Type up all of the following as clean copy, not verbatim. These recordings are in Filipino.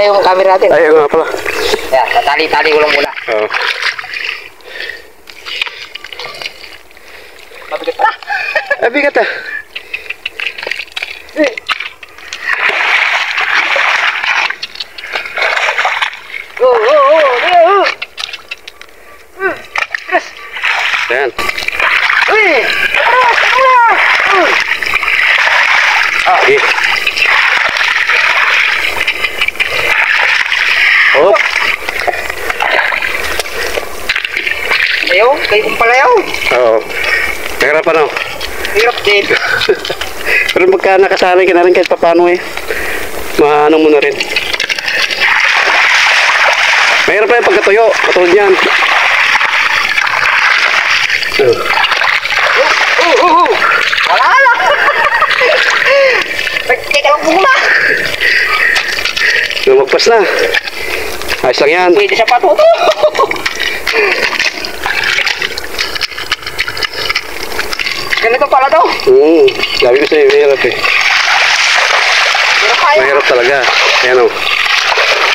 yung camera natin. Ay, nga pala. Yan, tatali-tali ko lang muna. Oo. Mabigat pa. Ay, bigat ah. Ayan. Okay. Hop. Ayaw, kayo kong palayaw. Oo. Mahirap ano? Hirap din. Pero magka nakasanay ka na rin kahit paano eh. Maano mo na rin. Mahirap pa yung pagkatuyo. Katulad yan. Wala lang. Teka lang muna. Lumagpas na. Ayos lang yan. Pwede siya patuto. Ganito pala daw. Sabi ko sa'yo, mahirap eh. Hirap kaya. Mahirap talaga. Ayan o.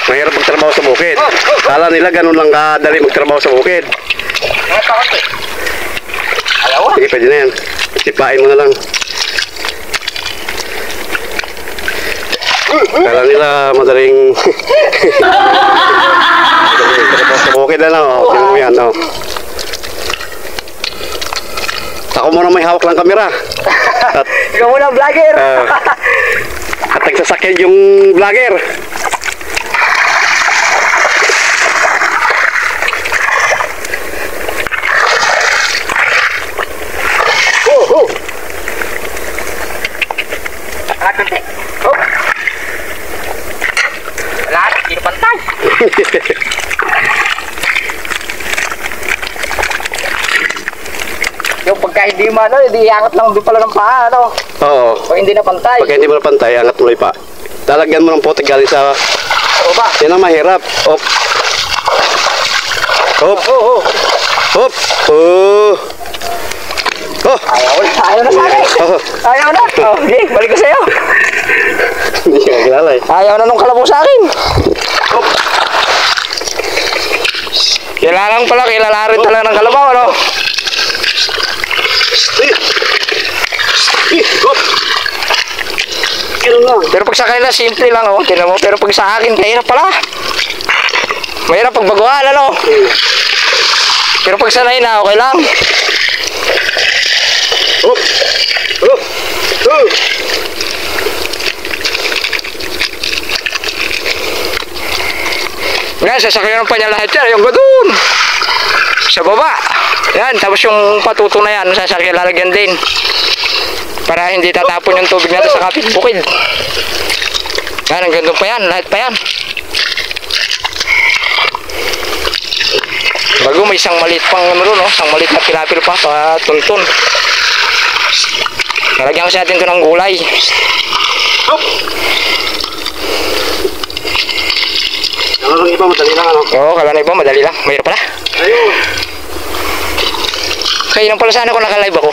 Mahirap magtrabaho sa bukid. Kala nila ganun lang kadali magtrabaho sa bukid. Mga takot eh. Ayaw ah. Sige, pwede na yan. Sipain mo na lang. Kala nila madaling magtrabaho sa bukid. Ano? Tingnan mo yan. No? Ako muna may hawak lang kamera. At, Ikaw muna vlogger. at nagsasakyan yung vlogger. Wala na, hindi na pantay. Yung pagka hindi mo ano, hindi iangat lang din pala ng paa, ano? Oo. Pag hindi na pantay. Pagka hindi mo na pantay, angat mo lang pa. Talagyan mo ng putik galing sa... Oo ba? Yan ang mahirap. Hop. Hop. Oo. Hop. Oh. Oh. Ayaw na sa akin. Oh. Ayaw na. Okay, balik ko sa'yo. Hindi ka kilala eh. Ayaw na nung kalabaw sa akin. Hop. Kailangan pala, kilala rin talaga ng kalabaw, ano? Hop. Ganun lang. Pero pag sa kanila, simple lang, oh. Tignan mo. Pero pag sa akin, kahirap pala. Mahirap pag baguhan, ano? Pero pag sanay na, okay lang. Hop. Hop. Hop. Yan, sasakyan pa niya lahat yan. Yung gadun. Sa baba. Yan, tapos yung patuto na yan, sasakyan lalagyan din. Para hindi tatapon yung tubig natin sa kapit bukid. Yan, ang gandun pa yan. Lahat pa yan. Bago may isang maliit pang ano ron, oh. Isang maliit na pilapil pa, patuntun. Nalagyan kasi natin ito ng gulay. Hop. Kala ng iba, madali lang ano? Oo, kala na iba, madali lang. Mayroon pala. Ayun. Kaya nang pala sana ako naka-live ako.